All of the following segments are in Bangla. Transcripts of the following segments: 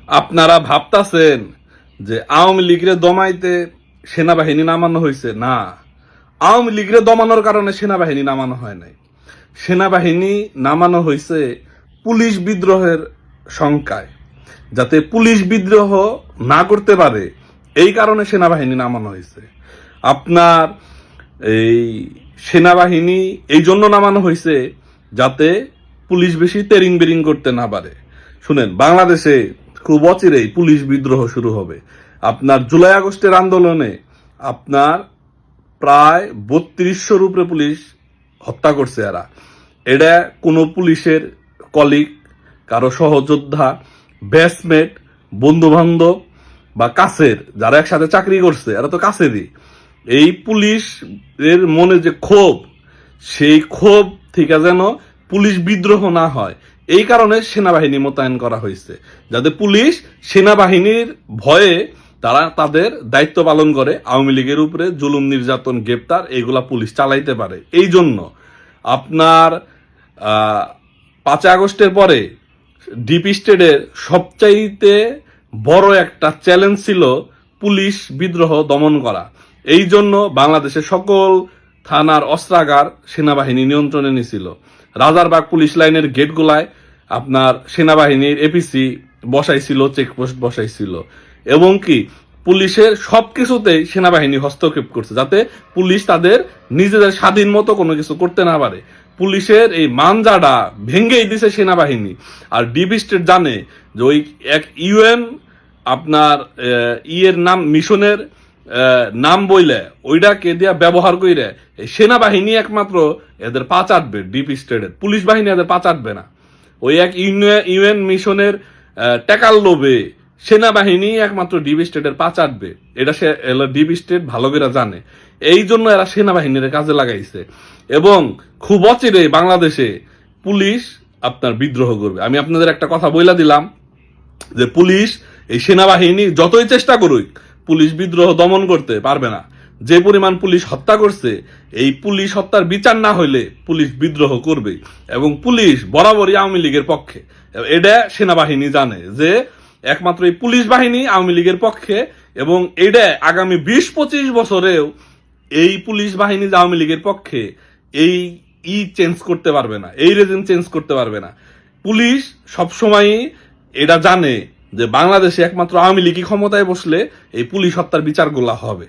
আপনারা ভাবতাছেন যে আওয়ামী লীগরে দমাইতে সেনাবাহিনী নামানো হয়েছে? না, আওয়ামী লীগরে দমানোর কারণে সেনাবাহিনী নামানো হয় নাই। সেনাবাহিনী নামানো হয়েছে পুলিশ বিদ্রোহের সংখ্যায়, যাতে পুলিশ বিদ্রোহ না করতে পারে এই কারণে সেনাবাহিনী নামানো হয়েছে। আপনার এই সেনাবাহিনী এই জন্য নামানো হয়েছে যাতে পুলিশ বেশি তেরিং বেরিং করতে না পারে। শুনেন, বাংলাদেশে খুব অচিরেই পুলিশ বিদ্রোহ শুরু হবে। আপনার জুলাই আগস্টের আন্দোলনে আপনার প্রায় 3200-র উপরে পুলিশ হত্যা করছে। এটা কোনো পুলিশের কলিগ, কারো সহযোদ্ধা, ব্যাচমেট, বন্ধু বান্ধব বা কাছের যারা একসাথে চাকরি করছে, এরা তো কাছেরই। এই পুলিশ এর মনে যে ক্ষোভ, সেই ক্ষোভ থেকে যেন পুলিশ বিদ্রোহ না হয় এই কারণে সেনাবাহিনী মোতায়েন করা হয়েছে, যাতে পুলিশ সেনাবাহিনীর ভয়ে তারা তাদের দায়িত্ব পালন করে, আওয়ামী লীগের উপরে জুলুম নির্যাতন গ্রেপ্তার এইগুলা পুলিশ চালাইতে পারে। এই জন্য আপনার 5 আগস্টের পরে ডিপ স্টেটের সবচাইতে বড় একটা চ্যালেঞ্জ ছিল পুলিশ বিদ্রোহ দমন করা। এই জন্য বাংলাদেশের সকল থানার অস্ত্রাগার সেনাবাহিনী নিয়ন্ত্রণে নিছিল। রাজারবাগ পুলিশ লাইনের গেটগুলায় আপনার সেনাবাহিনীর এপিসি বসাইছিল, চেকপোস্ট বসাইছিল, এবং কি পুলিশের সবকিছুতেই সেনাবাহিনী হস্তক্ষেপ করছে, যাতে পুলিশ তাদের নিজেদের স্বাধীন মতো কোনো কিছু করতে না পারে। পুলিশের এই মানজাটা ভেঙ্গেই দিছে সেনাবাহিনী। আর ডিপ স্টেট জানে যে ওই এক ইউএন আপনার ইয়ের নাম, মিশনের নাম বইলে ওইটাকে দিয়া ব্যবহার কইরে এই সেনাবাহিনী একমাত্র এদের পা চাটবে। ডিপ স্টেটের পুলিশ বাহিনী এদের পা চাটবে না। ওই এক ইউএন মিশনের টাকার লোভে সেনাবাহিনী একমাত্র ডিপ স্টেটের পা চাটবে। এটা ডিপ স্টেট ভালো করে জানে। এই জন্য এরা সেনাবাহিনীর কাজে লাগাইছে, এবং খুব অচিরে বাংলাদেশে পুলিশ আপনার বিদ্রোহ করবে। আমি আপনাদের একটা কথা বইলা দিলাম যে পুলিশ, এই সেনাবাহিনী যতই চেষ্টা করুক, পুলিশ বিদ্রোহ দমন করতে পারবে না। যে পরিমাণ পুলিশ হত্যা করছে, এই পুলিশ হত্যার বিচার না হইলে পুলিশ বিদ্রোহ করবে। এবং পুলিশ বরাবরই আওয়ামী লীগের পক্ষে। এটা সেনাবাহিনী জানে যে একমাত্র এই পুলিশ বাহিনী আওয়ামী লীগের পক্ষে, এবং এটা আগামী 20-25 বছরেও এই পুলিশ বাহিনী আওয়ামী লীগের পক্ষে এই চেঞ্জ করতে পারবে না, এই রেজিম চেঞ্জ করতে পারবে না। পুলিশ সবসময়ই এটা জানে যে বাংলাদেশে একমাত্র আওয়ামী লীগই ক্ষমতায় বসলে এই পুলিশ হত্যার বিচারগুলো হবে।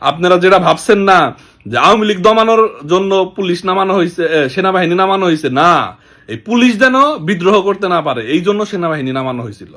আপনারা যেটা ভাবছেন না যে আওয়ামী লীগ দমানোর জন্য পুলিশ নামানো হয়েছে, সেনাবাহিনী নামানো হয়েছে, না, এই পুলিশ যেন বিদ্রোহ করতে না পারে এই জন্য সেনাবাহিনী নামানো হয়েছিল।